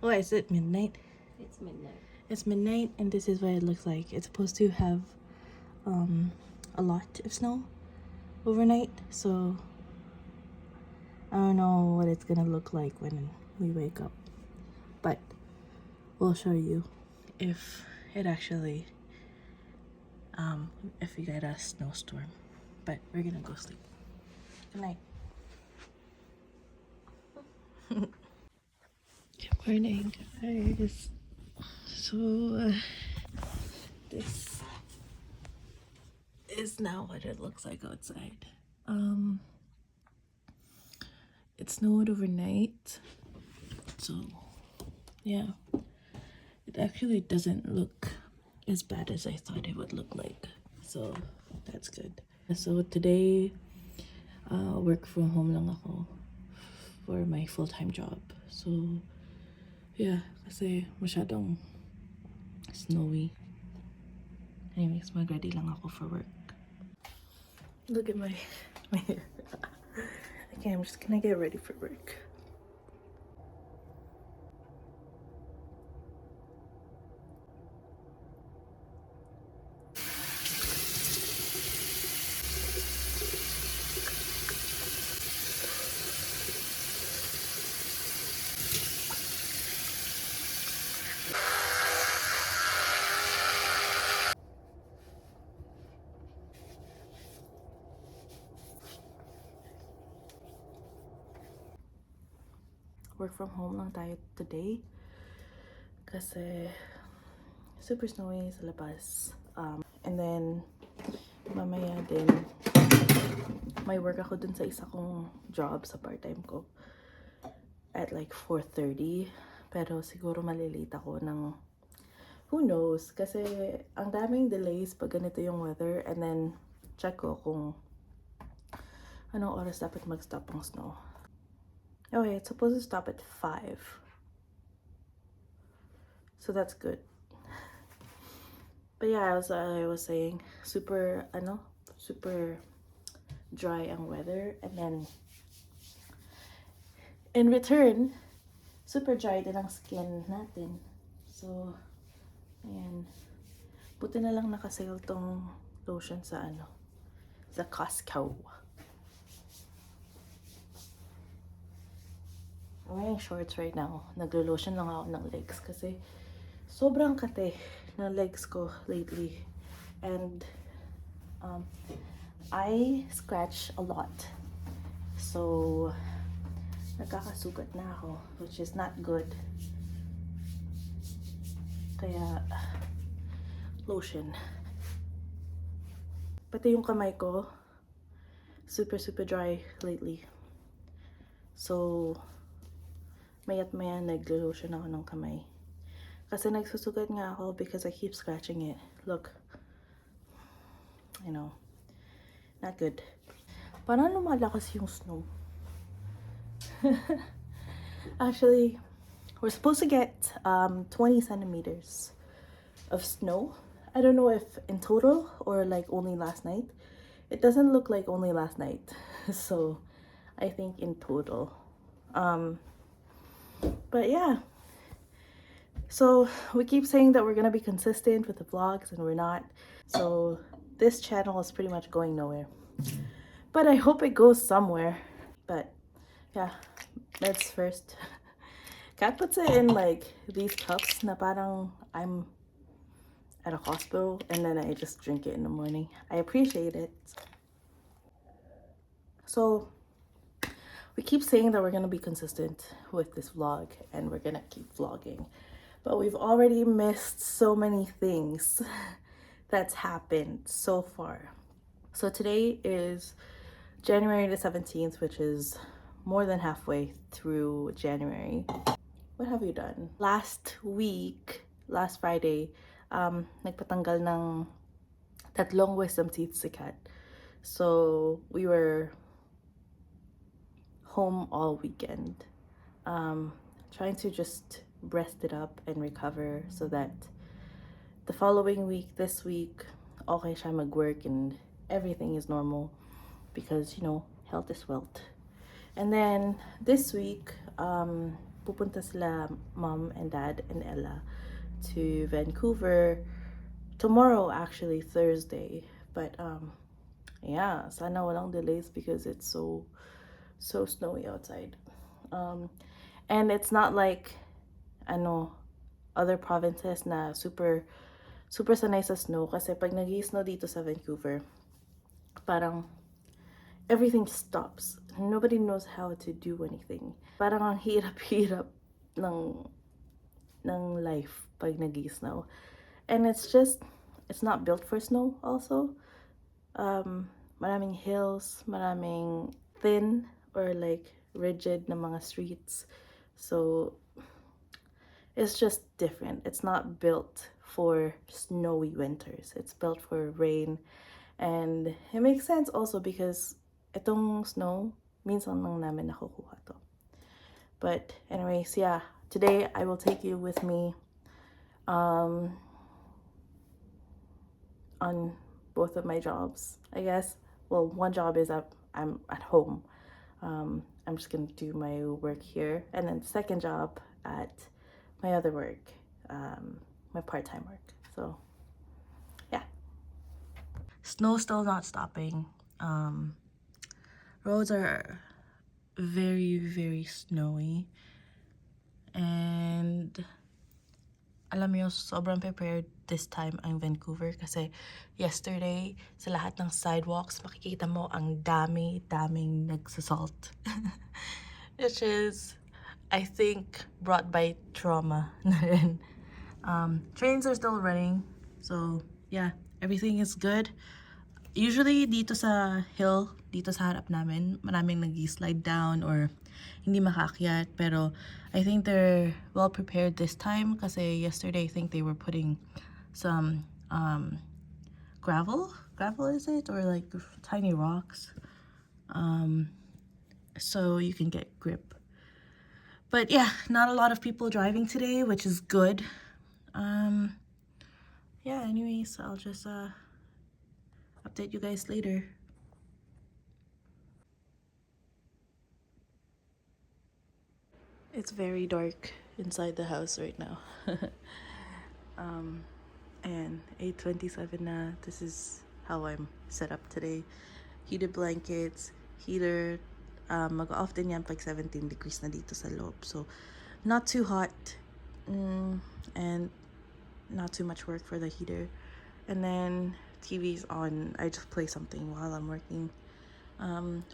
Oh, is it midnight? It's midnight. It's midnight, and this is what it looks like. It's supposed to have a lot of snow overnight, so I don't know what it's gonna look like when we wake up, but we'll show you if it actually if we get a snowstorm. But we're gonna go sleep. Good night. Good morning, guys. So this is now what it looks like outside. It snowed overnight, so yeah, it actually doesn't look as bad as I thought it would look like, so that's good. So today, work from home lang ako for my full-time job. So yeah, kasi masyadong snowy. Anyways, mag-ready lang ako for work. Look at my hair. Okay, I'm just gonna get ready for work. Work from home lang tayo today kasi super snowy sa labas. And then mamaya din may work ako dun sa isa kong job sa part-time ko at like 4:30, pero siguro malilate ako ng who knows, kasi ang daming delays pag ganito yung weather. And then check ko kung anong oras dapat mag-stop ang snow. Okay, it's supposed to stop at 5. So that's good. But yeah, I was saying, super dry ang weather. And then, in return, super dry din ang skin natin. So, ayan. Buti na lang nakasale tong lotion sa Costco. I'm wearing shorts right now. Naglo-lotion lang ako ng legs kasi sobrang kate ng legs ko lately. And I scratch a lot. So, nagkakasugat na ako, which is not good. Kaya, lotion. Pati yung kamay ko, super dry lately. So, mayat maya naglo-lotion ako ng kamay. Kasi nagsusugat nga ako because I keep scratching it. Look. You know. Not good. Parang lumalakas yung snow. Actually, we're supposed to get 20 centimeters of snow. I don't know if in total or like only last night. It doesn't look like only last night. So, I think in total. But yeah, so we keep saying that we're gonna be consistent with the vlogs, and we're not. So this channel is pretty much going nowhere, but I hope it goes somewhere. But yeah, that's first. Kat puts it in like these cups na parang I'm at a hospital, and then I just drink it in the morning. I appreciate it. So we keep saying that we're going to be consistent with this vlog, and we're going to keep vlogging. But we've already missed so many things that's happened so far. So today is January the 17th, which is more than halfway through January. What have you done? Last Friday, nagpatanggal ng 3 wisdom teeth si Kat. So we were home all weekend, trying to just rest it up and recover so that the following week, this week, okay siya mag-work and everything is normal. because health is wealth. And then this week, pupunta sila mom and dad and Ella to Vancouver tomorrow, actually Thursday. But yeah, sana walang delays because it's so snowy outside. And it's not like other provinces na super sanay sa snow, kasi pag nag-snow dito sa Vancouver, parang everything stops. Nobody knows how to do anything. Parang ang hirap-hirap ng life pag nag-snow. And it's not built for snow also. Maraming hills, maraming thin or like rigid na mga streets. So it's just different. It's not built for snowy winters. It's built for rain. And it makes sense also because itong snow, minsan lang namin nakukuha to. But anyways, yeah, today I will take you with me on both of my jobs, I guess. Well, one job is I'm at home. I'm just gonna do my work here, and then the second job at my other work, my part-time work. So yeah, snow still not stopping. Roads are very snowy, and alam mo, sobrang prepared this time ang Vancouver kasi yesterday sa lahat ng sidewalks makikita mo ang daming nagsasalt. Which is, I think, brought by trauma na rin. Trains are still running, so yeah, everything is good. Usually dito sa hill, dito sa harap namin, maraming nag-slide down or hindi makaakyat, pero I think they're well prepared this time kasi yesterday I think they were putting some gravel is it, or like tiny rocks, so you can get grip. But yeah, not a lot of people driving today, which is good. Yeah, anyways, I'll just update you guys later. It's very dark inside the house right now. And 8:27 na. This is how I'm set up today. Heated blankets, heater. Mag-off din yan pag 17 degrees na dito sa loob. So, not too hot. And not too much work for the heater. And then TV's on. I just play something while I'm working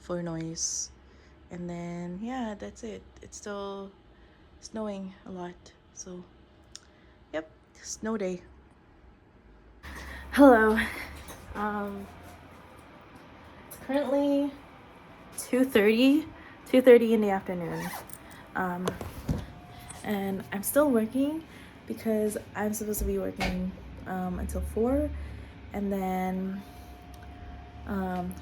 for noise. And then yeah, that's it. It's still snowing a lot, so yep, snow day. Hello. It's currently 2:30 in the afternoon, and I'm still working because I'm supposed to be working until 4, and then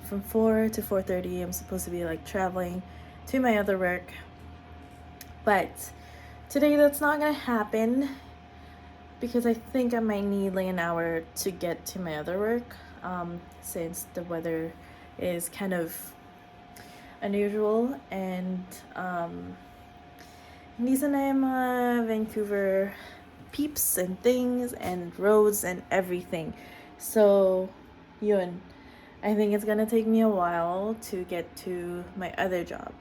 from 4 to 4:30 I'm supposed to be like traveling to my other work. But today that's not gonna happen because I think I might need like an hour to get to my other work, since the weather is kind of unusual, and hindi sanay mga Vancouver peeps and things and roads and everything. So yun, I think it's gonna take me a while to get to my other job.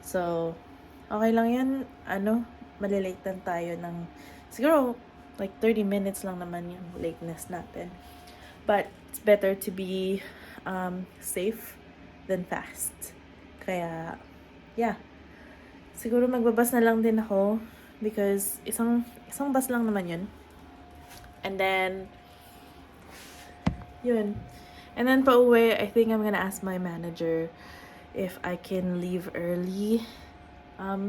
So, okay lang yan, malilate lang tayo ng, siguro, like 30 minutes lang naman yung lateness natin. But, it's better to be safe than fast. Kaya, yeah. Siguro magbabas na lang din ako because isang bus lang naman yun. And then, yun. And then pauwi, I think I'm gonna ask my manager if I can leave early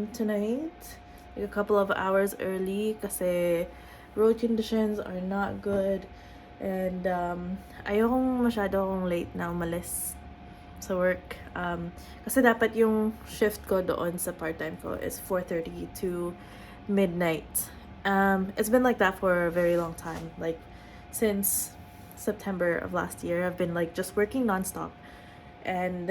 tonight, like a couple of hours early, kasi road conditions are not good, and ayokong masyadong late na umalis sa work, kasi dapat yung shift ko doon sa part-time ko is 4:30 to midnight. It's been like that for a very long time, like since September of last year. I've been like just working nonstop, and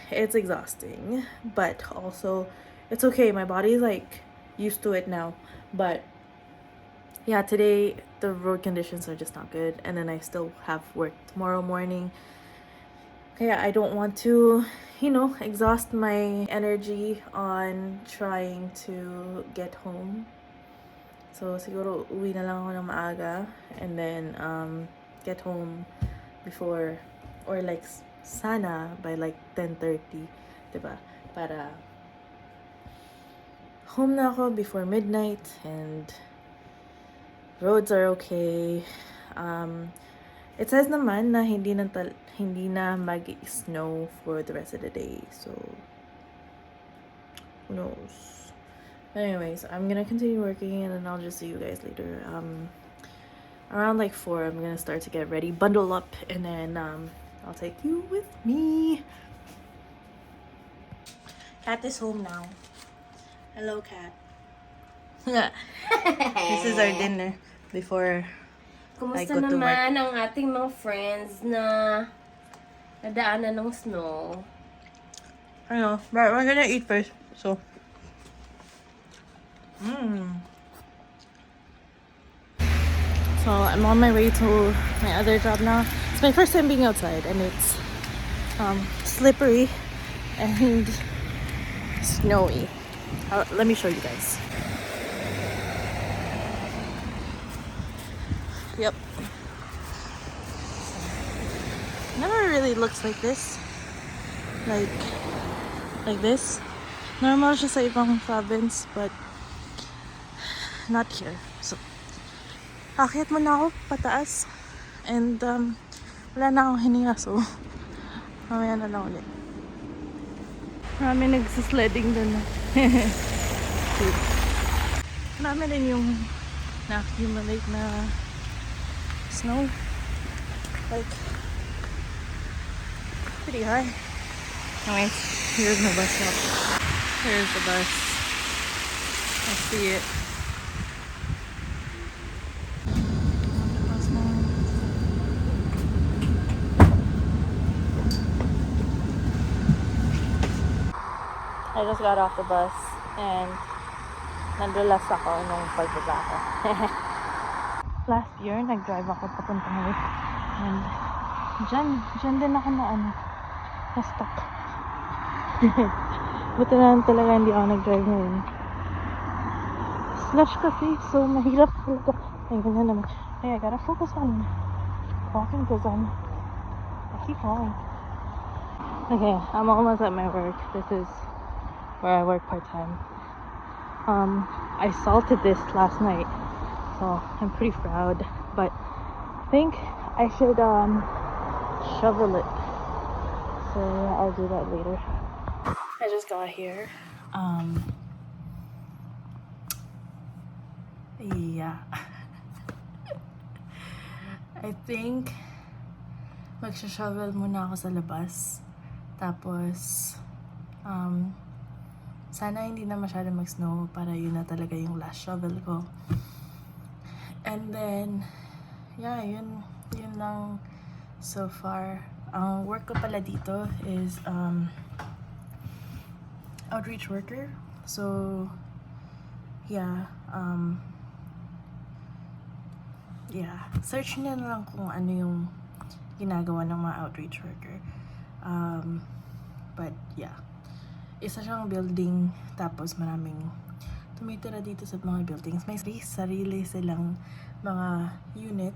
it's exhausting, but also it's okay. My body's like used to it now. But yeah, today the road conditions are just not good, and then I still have work tomorrow morning. Yeah, I don't want to, exhaust my energy on trying to get home. So siguro uwi na lang ako ng maaga, and then get home before, or like sana by like 10:30, diba? Para home na ako before midnight, and roads are okay. It says naman na hindi na mag-snow for the rest of the day, so who knows. But anyways, I'm gonna continue working, and then I'll just see you guys later. Around like 4, I'm gonna start to get ready, bundle up, and then I'll take you with me. Cat is home now. Hello, cat. This is our dinner before I Kumusta go to work. naman ang ating mga friends na nadaanan ng snow? I know, but we're gonna eat first, so. So I'm on my way to my other job now. It's my first time being outside, and it's slippery and snowy. Let me show you guys. Yep. Never really looks like this. Like this. Normal siya sa ibang province, but not here. So, akyat muna ako pataas, and wala na akong hininga, so mamaya na lang ulit. Marami nagsisledding dun. Marami rin yung na-accumulate na snow, like pretty high. Anyways, here's my bus stop. Here's the bus. I see it. I just got off the bus, and nadulas ako nung pagbaba ko. Last year, nag-drive ako papuntang ulit. And dyan din ako na-stuck. Buti na lang talaga hindi ako nag-drive ngayon. Slush kasi, so mahirap talaga. Ay, ganyan naman. Hey, I gotta focus on walking because I keep falling. Okay, I'm almost at my work. This is where I work part-time. I salted this last night, so I'm pretty proud, but I think I should shovel it. So yeah, I'll do that later. I just got here. Yeah. I think magsha-shovel muna ako sa labas. Tapos sana hindi na masyado mag-snow para yun na talaga yung last shovel ko. And then, yeah, yun lang so far. Ang work ko pala dito is outreach worker. So, yeah, search nyo na lang kung ano yung ginagawa ng mga outreach worker. But, yeah. Isa siyang building, tapos maraming tumitira dito sa mga buildings. May sarili silang mga unit,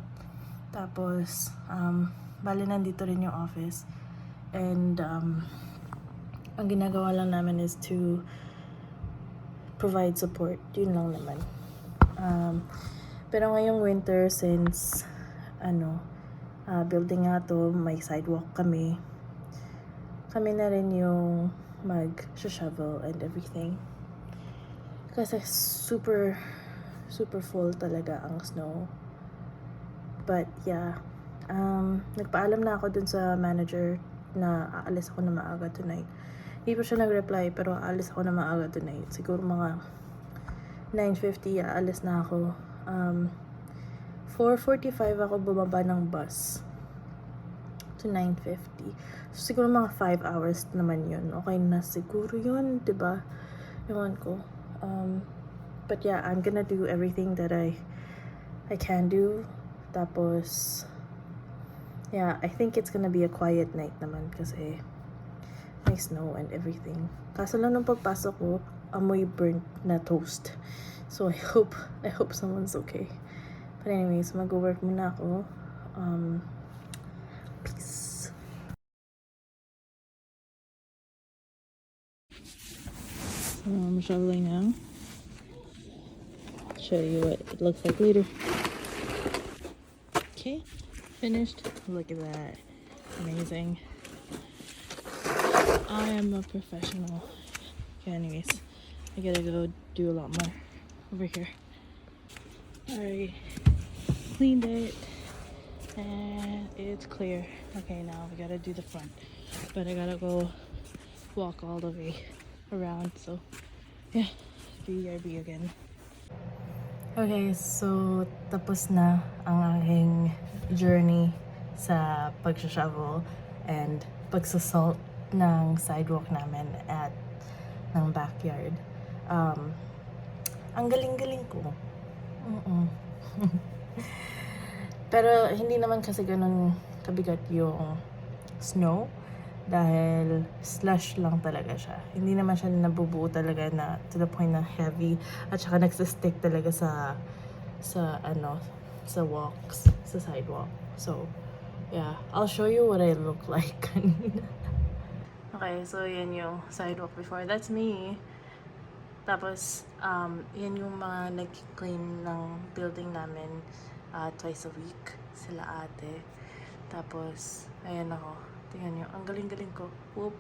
tapos bali nandito rin yung office, and ang ginagawa lang namin is to provide support. Yun lang naman. Pero ngayong winter, since building nga to, may sidewalk kami na rin yung mag-shovel and everything. Kasi super full talaga ang snow. But yeah, nagpaalam na ako dun sa manager na aalis ako na maaga tonight. Hindi pa siya nag-reply, pero aalis ako na maaga tonight. Siguro mga 9:50 aalis na ako. 4:45 ako bumaba ng bus. to 9:50. So, siguro mga 5 hours naman yun. Okay na siguro yun, diba? Ewan ko. But yeah, I'm gonna do everything that I can do. Tapos, yeah, I think it's gonna be a quiet night naman kasi may snow and everything. Kaso lang nung pagpasok ko, amoy burnt na toast. So I hope someone's okay. But anyways, mag-work muna ako. Peace. So I'm shoveling now. Show you what it looks like later. Okay, finished. Look at that. Amazing. I am a professional. Okay, anyways, I gotta go do a lot more over here. Alright, cleaned it and it's clear. Okay, now we gotta do the front, but I gotta go walk all the way around. So yeah, BRB again. Okay, so tapos na ang aking journey sa pag-shovel and pagsasalt ng sidewalk namin at ng backyard. Ang galing-galing ko. Pero hindi naman kasi ganun kabigat yung snow dahil slush lang talaga siya. Hindi naman siya nabubuo talaga na to the point na heavy at saka nagsistick talaga sa walks, sa sidewalk. So, yeah, I'll show you what I look like kanina. Okay, so yan yung sidewalk before. That's me. Tapos, yan yung mga nag-clean ng building namin twice a week. Sila ate. Tapos, ayan ako. Tingnan nyo. Ang galing-galing ko. Whoop.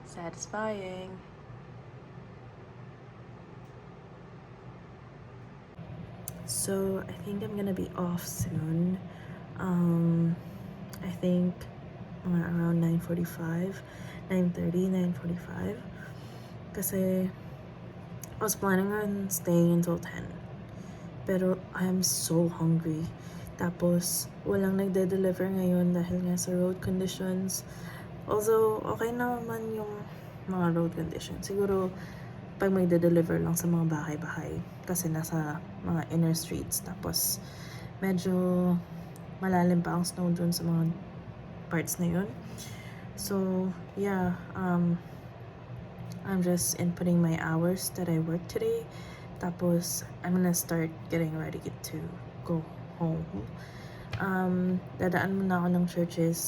Satisfying. So, I think I'm gonna be off soon. I think around 9:45, 9:30, 9:45. Kasi I was planning on staying until 10. Pero I'm so hungry. Tapos walang nagde-deliver ngayon dahil nga sa road conditions. Although okay naman yung mga road conditions. Siguro pag magde-deliver lang sa mga bahay-bahay kasi nasa mga inner streets. Tapos medyo malalim pa ang snow dun sa mga parts na yun. So yeah, I'm just inputting my hours that I work today. Tapos I'm gonna start getting ready to go home. Dadaan muna ako ng churches,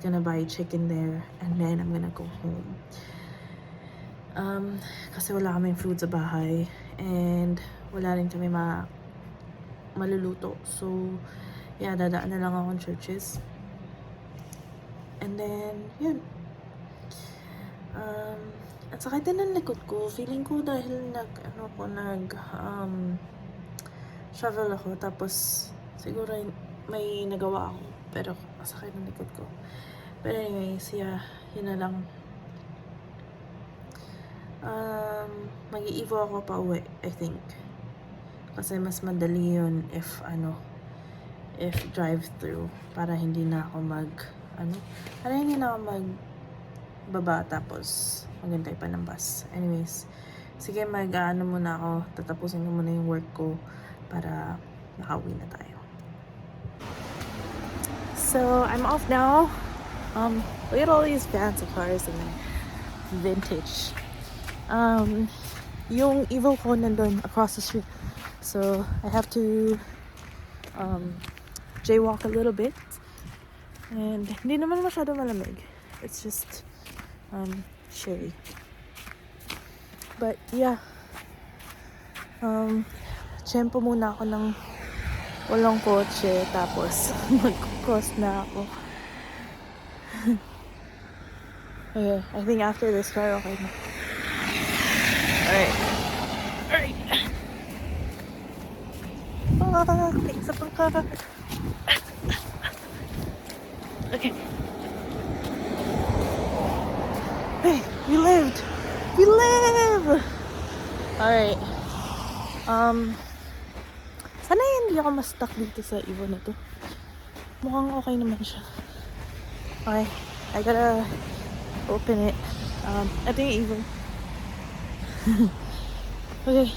gonna buy chicken there, and then I'm gonna go home. Kasi wala kaming food sa bahay, and wala rin kami maluluto. So, yeah, dadaan na lang ako ng churches. And then, yun. At saka din ang likod ko, feeling ko dahil shovel ako, tapos siguro may nagawa ako, pero masakit ng likod ko. But anyways, yeah, yun na lang. Mag-i-evo ako pa uwi, I think. Kasi mas madali yun if drive-through, para hindi na ako magbaba tapos maghintay pa ng bus. Anyways, sige, muna ako, tatapusin ko muna yung work ko para makauwi na tayo. So, I'm off now. Look at all these fancy cars and then vintage. Yung Evo ko nandun across the street. So, I have to jaywalk a little bit. And hindi naman masyado malamig. It's just chilly. But yeah. Tiyempo muna ako ng walang kotse, tapos mag-cross na ako. Okay, I think after this car, okay na. Alright. May isa pang car. Okay. Hey, we lived! We live! Alright. Sana hindi ako ma-stuck dito sa Evo na to. Mukhang okay naman siya. Okay, I gotta open it. Ito yung evil. Okay,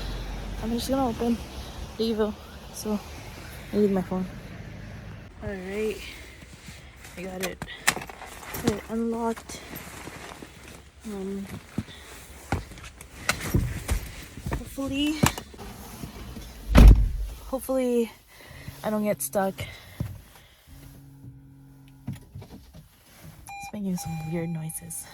I'm just gonna open the evil. So, I need my phone. Alright, I got it. It unlocked. Hopefully I don't get stuck. It's making some weird noises.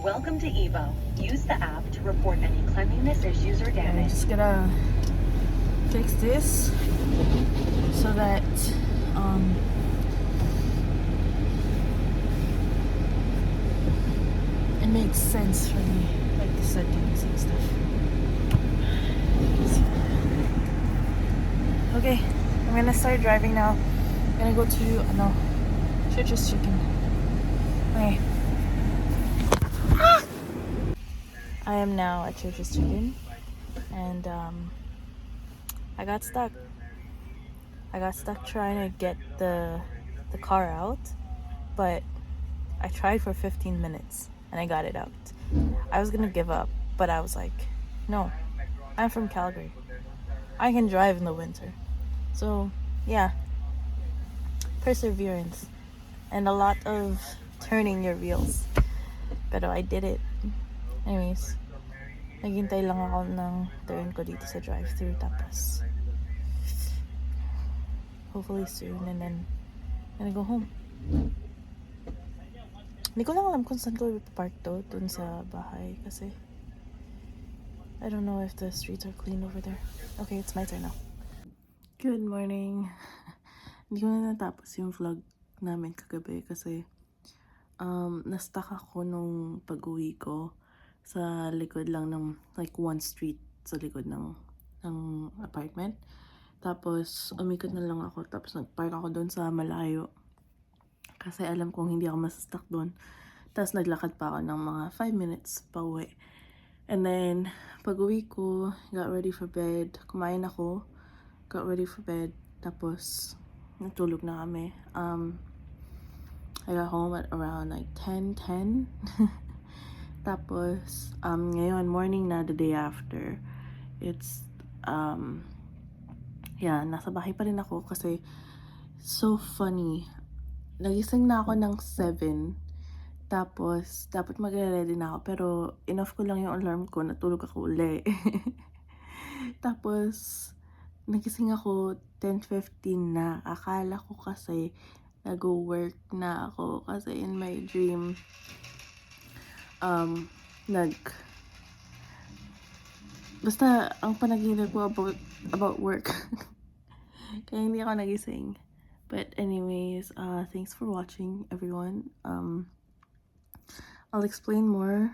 Welcome to Evo. Use the app to report any cleanliness issues or I'm damage. just gonna fix this so that it makes sense for me, like the settings and stuff. Okay, I'm gonna start driving now. I'm gonna go to Church's Chicken. Okay. I am now at Church's Chicken, and I got stuck. I got stuck trying to get the car out, but I tried for 15 minutes and I got it out. I was gonna give up, but I was like, no, I'm from Calgary. I can drive in the winter. So yeah, perseverance and a lot of turning your wheels. Pero I did it. Anyways, naghintay lang ako ng turn ko dito sa drive-thru, tapos hopefully soon, and then I'm gonna go home. Hindi ko lang alam kung saan ko ipapark to, dun sa bahay, kasi I don't know if the streets are clean over there. Okay, it's my turn now. Good morning. Hindi ko na natapos yung vlog namin kagabi kasi na-stuck ako nung pag-uwi ko sa likod lang ng like one street sa likod ng apartment. Tapos umikot na lang ako, tapos nag-park ako doon sa malayo kasi alam kong hindi ako masastuck doon. Tapos naglakad pa ako ng mga 5 minutes pa uwi. And then pag-uwi ko, got ready for bed, kumain ako, got ready for bed, tapos natulog na kami. I got home at around like 10. Tapos ngayon morning na, the day after, it's yeah, nasa bahay pa rin ako kasi so funny. Nagising na ako ng 7, tapos dapat magre-ready na ako, pero enough ko lang yung alarm ko, natulog ako uli. Tapos nagising ako 10:15 na. Akala ko kasi nag-work na ako kasi in my dream basta ang panaginip ko about work. Kaya hindi ako nagising. But anyways, thanks for watching, everyone. I'll explain more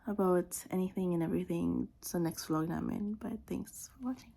about anything and everything sa next vlog namin. But thanks for watching.